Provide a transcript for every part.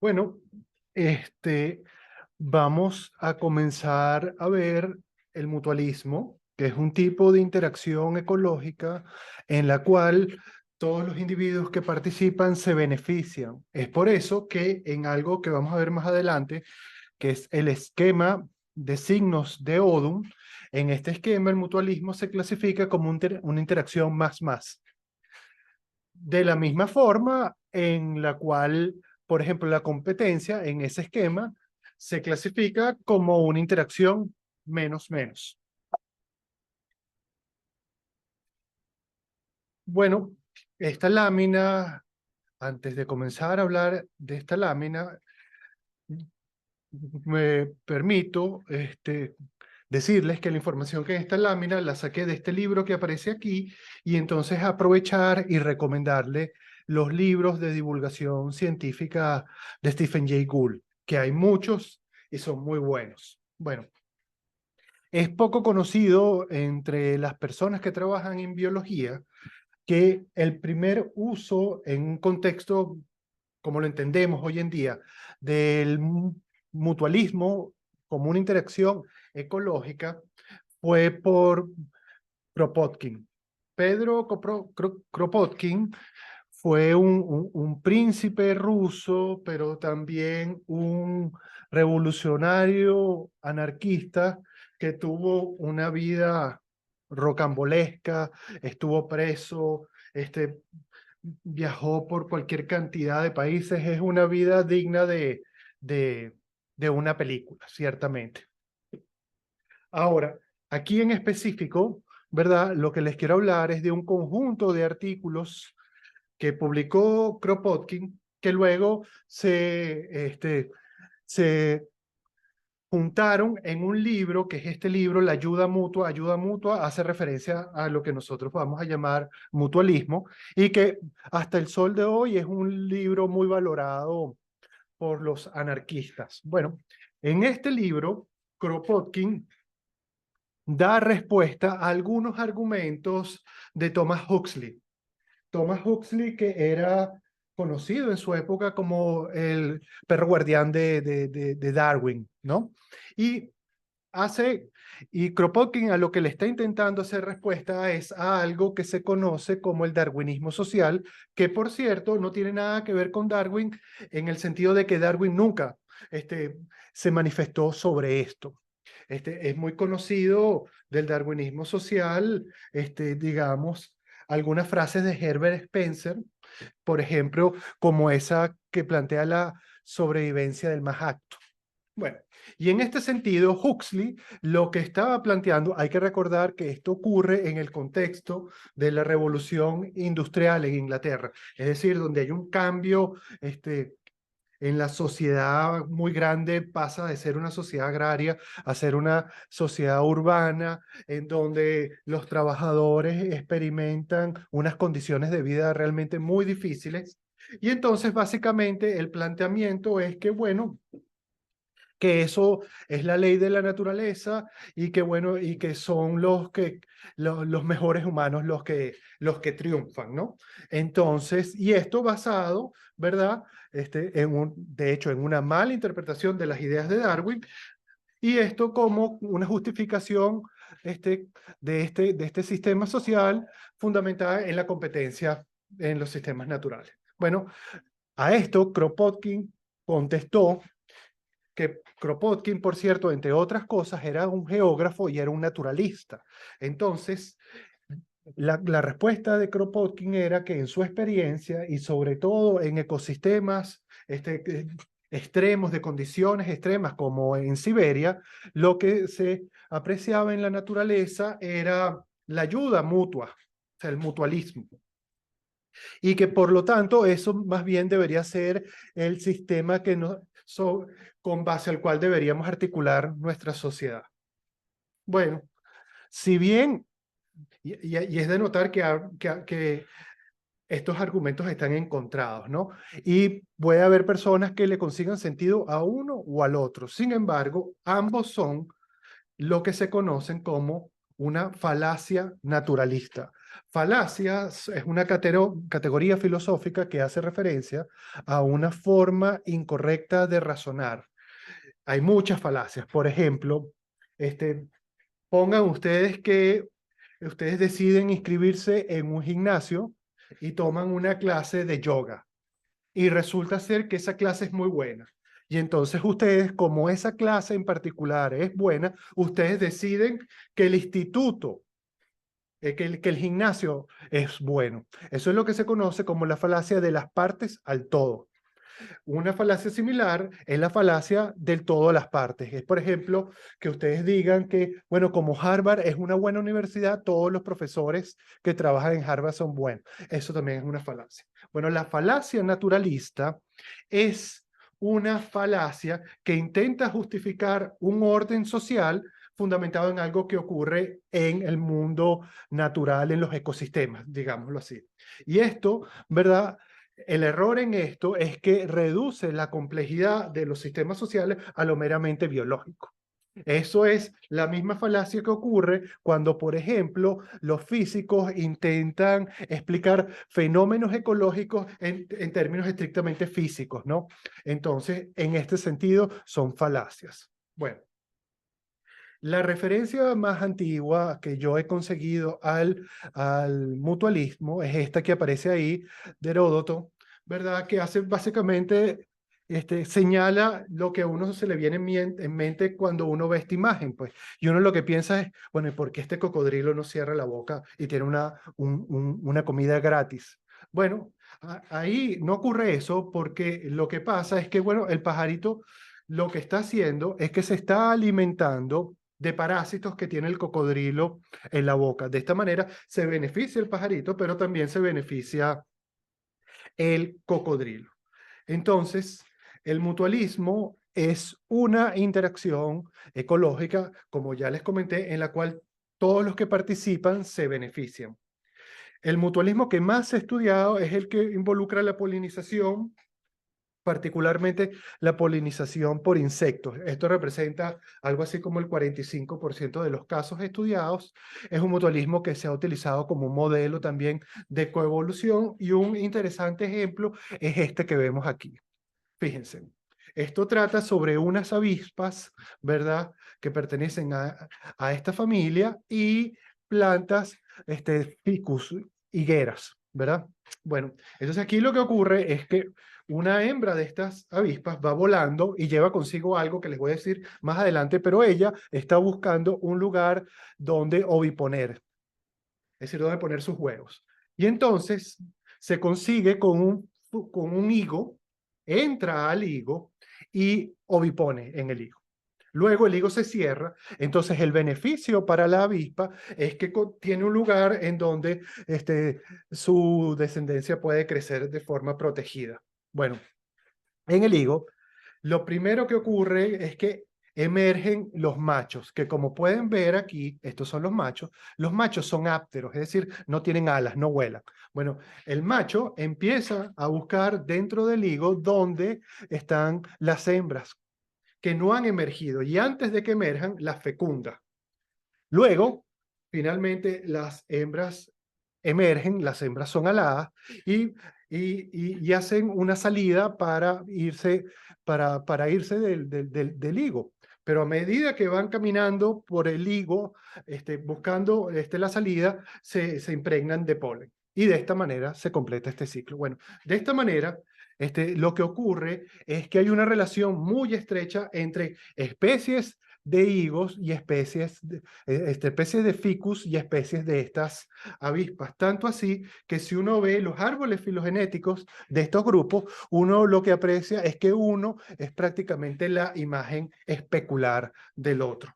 Bueno, este, vamos a comenzar a ver el mutualismo, que es un tipo de interacción ecológica en la cual todos los individuos que participan se benefician. Es por eso que en algo que vamos a ver más adelante, que es el esquema de signos de Odum, en este esquema el mutualismo se clasifica como una interacción más. De la misma forma en la cual, por ejemplo, la competencia en ese esquema se clasifica como una interacción menos. Bueno, esta lámina, antes de comenzar a hablar de esta lámina, me permito decirles que la información que en esta lámina la saqué de este libro que aparece aquí y entonces aprovechar y recomendarle los libros de divulgación científica de Stephen Jay Gould, que hay muchos y son muy buenos. Bueno, es poco conocido entre las personas que trabajan en biología que el primer uso en un contexto como lo entendemos hoy en día, del mutualismo como una interacción ecológica fue por Kropotkin. Pedro Kropotkin fue un príncipe ruso, pero también un revolucionario anarquista que tuvo una vida rocambolesca, estuvo preso, viajó por cualquier cantidad de países, es una vida digna de, de una película, ciertamente. Ahora, aquí en específico, ¿verdad? Lo que les quiero hablar es de un conjunto de artículos que publicó Kropotkin, que luego se juntaron en un libro, que es este libro, La ayuda mutua, hace referencia a lo que nosotros vamos a llamar mutualismo, y que hasta el sol de hoy es un libro muy valorado por los anarquistas. Bueno, en este libro, Kropotkin da respuesta a algunos argumentos de Thomas Huxley. Thomas Huxley, que era conocido en su época como el perro guardián de Darwin, ¿no? Y hace, y Kropotkin a lo que le está intentando hacer respuesta es a algo que se conoce como el darwinismo social, que por cierto no tiene nada que ver con Darwin en el sentido de que Darwin nunca se manifestó sobre esto. Es muy conocido del darwinismo social, digamos, algunas frases de Herbert Spencer, por ejemplo, como esa que plantea la sobrevivencia del más apto. Bueno, y en este sentido, Huxley lo que estaba planteando, hay que recordar que esto ocurre en el contexto de la revolución industrial en Inglaterra, es decir, donde hay un cambio en la sociedad muy grande, pasa de ser una sociedad agraria a ser una sociedad urbana, en donde los trabajadores experimentan unas condiciones de vida realmente muy difíciles. Y entonces, básicamente, el planteamiento es que, bueno, que eso es la ley de la naturaleza y que bueno, y que son los mejores humanos los que triunfan, ¿no? Entonces, y esto basado, ¿verdad? De hecho, en una mala interpretación de las ideas de Darwin, y esto como una justificación este, de este sistema social fundamentada en la competencia en los sistemas naturales. Bueno, a esto Kropotkin contestó que Kropotkin, por cierto, entre otras cosas, era un geógrafo y era un naturalista. Entonces, la respuesta de Kropotkin era que en su experiencia y sobre todo en ecosistemas extremos, de condiciones extremas como en Siberia, lo que se apreciaba en la naturaleza era la ayuda mutua, o sea, el mutualismo. Y que por lo tanto eso más bien debería ser el sistema que con base al cual deberíamos articular nuestra sociedad. Bueno, si bien, y es de notar que estos argumentos están encontrados, ¿no? Y puede haber personas que le consigan sentido a uno o al otro. Sin embargo, ambos son lo que se conocen como una falacia naturalista. Falacia es una categoría filosófica que hace referencia a una forma incorrecta de razonar. Hay muchas falacias. Por ejemplo, pongan ustedes que ustedes deciden inscribirse en un gimnasio y toman una clase de yoga y resulta ser que esa clase es muy buena. Y entonces ustedes, como esa clase en particular es buena, ustedes deciden que el instituto, que el gimnasio es bueno. Eso es lo que se conoce como la falacia de las partes al todo. Una falacia similar es la falacia del todo a las partes. Es, por ejemplo, que ustedes digan que, bueno, como Harvard es una buena universidad, todos los profesores que trabajan en Harvard son buenos. Eso también es una falacia. Bueno, la falacia naturalista es una falacia que intenta justificar un orden social fundamentado en algo que ocurre en el mundo natural, en los ecosistemas, digámoslo así. Y esto, ¿verdad? El error en esto es que reduce la complejidad de los sistemas sociales a lo meramente biológico. Eso es la misma falacia que ocurre cuando, por ejemplo, los físicos intentan explicar fenómenos ecológicos en términos estrictamente físicos, ¿no? Entonces, en este sentido, son falacias. Bueno, la referencia más antigua que yo he conseguido al mutualismo es esta que aparece ahí, de Heródoto, ¿verdad? Que hace básicamente, señala lo que a uno se le viene en mente cuando uno ve esta imagen, pues. Y uno lo que piensa es, bueno, ¿y por qué este cocodrilo no cierra la boca y tiene una comida gratis? Bueno, ahí no ocurre eso porque lo que pasa es que, bueno, el pajarito lo que está haciendo es que se está alimentando de parásitos que tiene el cocodrilo en la boca. De esta manera se beneficia el pajarito, pero también se beneficia el cocodrilo. Entonces, el mutualismo es una interacción ecológica, como ya les comenté, en la cual todos los que participan se benefician. El mutualismo que más se ha estudiado es el que involucra la polinización, particularmente la polinización por insectos. Esto representa algo así como el 45% de los casos estudiados. Es un mutualismo que se ha utilizado como un modelo también de coevolución y un interesante ejemplo es este que vemos aquí. Fíjense, esto trata sobre unas avispas, ¿verdad? Que pertenecen a esta familia y plantas, ficus, higueras, ¿verdad? Bueno, entonces aquí lo que ocurre es que una hembra de estas avispas va volando y lleva consigo algo que les voy a decir más adelante, pero ella está buscando un lugar donde oviponer, es decir, donde poner sus huevos. Y entonces se consigue con un higo, entra al higo y ovipone en el higo. Luego el higo se cierra, entonces el beneficio para la avispa es que tiene un lugar en donde su descendencia puede crecer de forma protegida. Bueno, en el higo, lo primero que ocurre es que emergen los machos, que como pueden ver aquí, estos son los machos son ápteros, es decir, no tienen alas, no vuelan. Bueno, el macho empieza a buscar dentro del higo dónde están las hembras que no han emergido y antes de que emerjan, las fecunda. Luego, finalmente, las hembras emergen, las hembras son aladas y hacen una salida para irse, para irse del higo. Pero a medida que van caminando por el higo, buscando la salida, se impregnan de polen. Y de esta manera se completa este ciclo. Bueno, de esta manera, lo que ocurre es que hay una relación muy estrecha entre especies de higos y especies de ficus y especies de estas avispas. Tanto así que si uno ve los árboles filogenéticos de estos grupos, uno lo que aprecia es que uno es prácticamente la imagen especular del otro.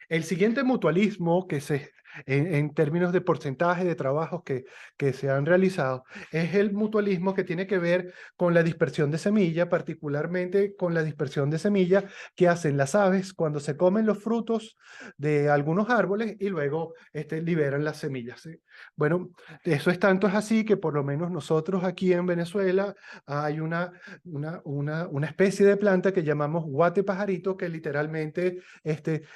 El siguiente mutualismo que se en términos de porcentaje de trabajos que se han realizado, es el mutualismo que tiene que ver con la dispersión de semilla, particularmente con la dispersión de semilla que hacen las aves cuando se comen los frutos de algunos árboles y luego liberan las semillas, ¿sí? Bueno, eso es tanto es así que por lo menos nosotros aquí en Venezuela hay una especie de planta que llamamos guate pajarito, que literalmente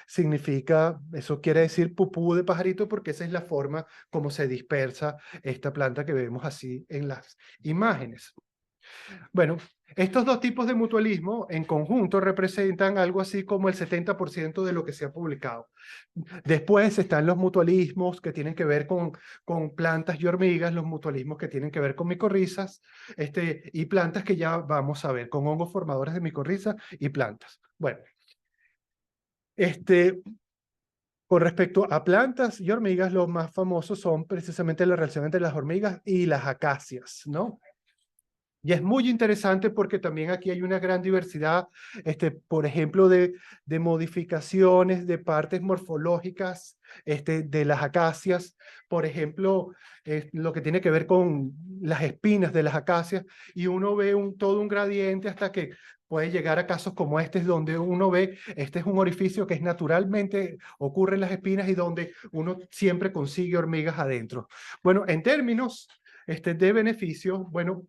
significa, eso quiere decir pupú de pajarito, porque esa es la forma como se dispersa esta planta que vemos así en las imágenes. Bueno, estos dos tipos de mutualismo en conjunto representan algo así como el 70% de lo que se ha publicado. Después están los mutualismos que tienen que ver con plantas y hormigas, los mutualismos que tienen que ver con micorrizas, y plantas que ya vamos a ver, con hongos formadores de micorrizas y plantas. Bueno, con respecto a plantas y hormigas, los más famosos son precisamente la relación entre las hormigas y las acacias, ¿no? Y es muy interesante porque también aquí hay una gran diversidad, por ejemplo, de modificaciones de partes morfológicas de las acacias. Por ejemplo, lo que tiene que ver con las espinas de las acacias. Y uno ve todo un gradiente hasta que puede llegar a casos como este, donde uno ve, este es un orificio que es naturalmente ocurre en las espinas y donde uno siempre consigue hormigas adentro. Bueno, en términos de beneficios, bueno,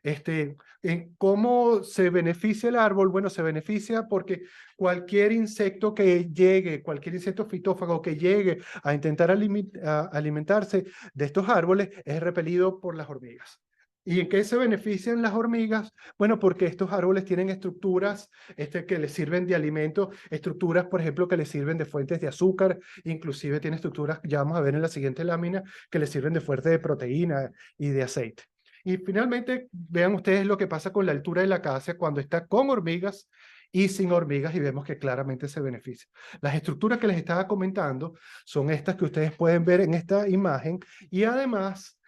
¿en cómo se beneficia el árbol? Bueno, se beneficia porque cualquier insecto que llegue, cualquier insecto fitófago que llegue a intentar alimentarse de estos árboles es repelido por las hormigas. ¿Y en qué se benefician las hormigas? Bueno, porque estos árboles tienen estructuras que les sirven de alimento, estructuras, por ejemplo, que les sirven de fuentes de azúcar, inclusive tiene estructuras, ya vamos a ver en la siguiente lámina, que les sirven de fuente de proteína y de aceite. Y finalmente, vean ustedes lo que pasa con la altura de la acacia cuando está con hormigas y sin hormigas y vemos que claramente se beneficia. Las estructuras que les estaba comentando son estas que ustedes pueden ver en esta imagen y además,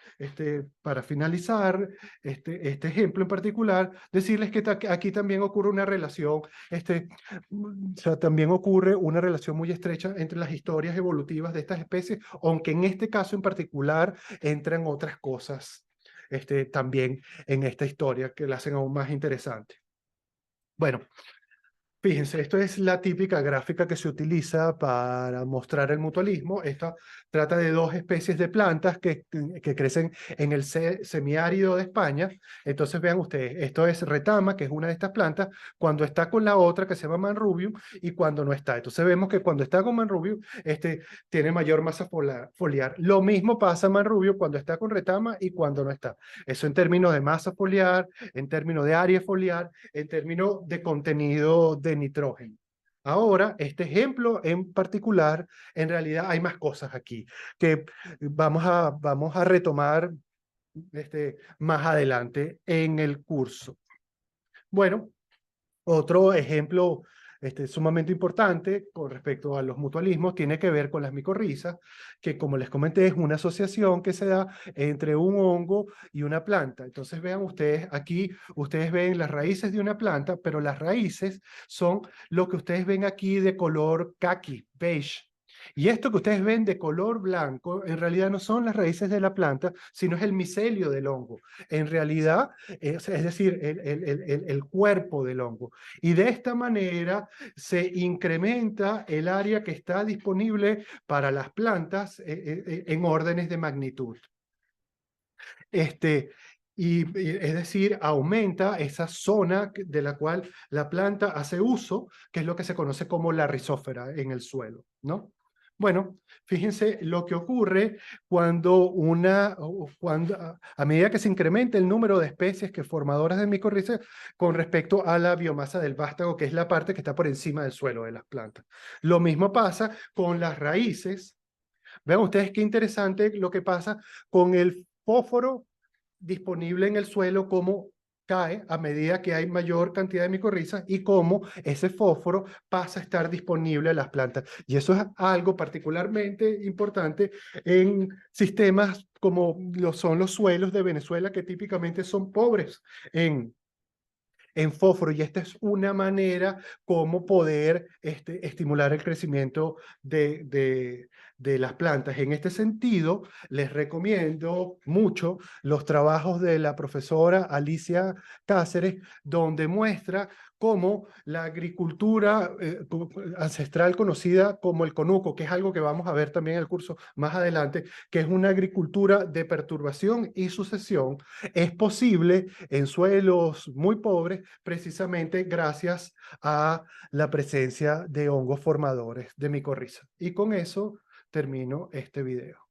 para finalizar este ejemplo en particular, decirles que aquí también ocurre una relación, o sea, también ocurre una relación muy estrecha entre las historias evolutivas de estas especies, aunque en este caso en particular entran otras cosas también en esta historia que la hacen aún más interesante. Bueno, fíjense, esto es la típica gráfica que se utiliza para mostrar el mutualismo. Esta trata de dos especies de plantas que crecen en el semiárido de España. Entonces vean ustedes, esto es retama, que es una de estas plantas, cuando está con la otra que se llama manrubium y cuando no está. Entonces vemos que cuando está con manrubium, tiene mayor masa foliar. Lo mismo pasa manrubium cuando está con retama y cuando no está. Eso en términos de masa foliar, en términos de área foliar, en términos de contenido de nitrógeno. Ahora, este ejemplo en particular, en realidad hay más cosas aquí que vamos a retomar más adelante en el curso. Bueno, otro ejemplo sumamente importante con respecto a los mutualismos tiene que ver con las micorrizas, que como les comenté es una asociación que se da entre un hongo y una planta. Entonces vean ustedes, aquí ustedes ven las raíces de una planta, pero las raíces son lo que ustedes ven aquí de color caqui, beige. Y esto que ustedes ven de color blanco, en realidad no son las raíces de la planta, sino es el micelio del hongo. En realidad, es decir, el cuerpo del hongo. Y de esta manera se incrementa el área que está disponible para las plantas en órdenes de magnitud. Es decir, aumenta esa zona de la cual la planta hace uso, que es lo que se conoce como la rizósfera en el suelo, ¿no? Bueno, fíjense lo que ocurre cuando a medida que se incrementa el número de especies que formadoras de micorrizas con respecto a la biomasa del vástago, que es la parte que está por encima del suelo de las plantas. Lo mismo pasa con las raíces. Vean ustedes qué interesante lo que pasa con el fósforo disponible en el suelo, cómo cae a medida que hay mayor cantidad de micorrizas y cómo ese fósforo pasa a estar disponible en las plantas. Y eso es algo particularmente importante en sistemas como lo son los suelos de Venezuela, que típicamente son pobres en fósforo, y esta es una manera como poder estimular el crecimiento de las plantas. En este sentido, les recomiendo mucho los trabajos de la profesora Alicia Cáceres, donde muestra cómo la agricultura ancestral conocida como el conuco, que es algo que vamos a ver también en el curso más adelante, que es una agricultura de perturbación y sucesión, es posible en suelos muy pobres precisamente gracias a la presencia de hongos formadores de micorriza. Y con eso termino este video.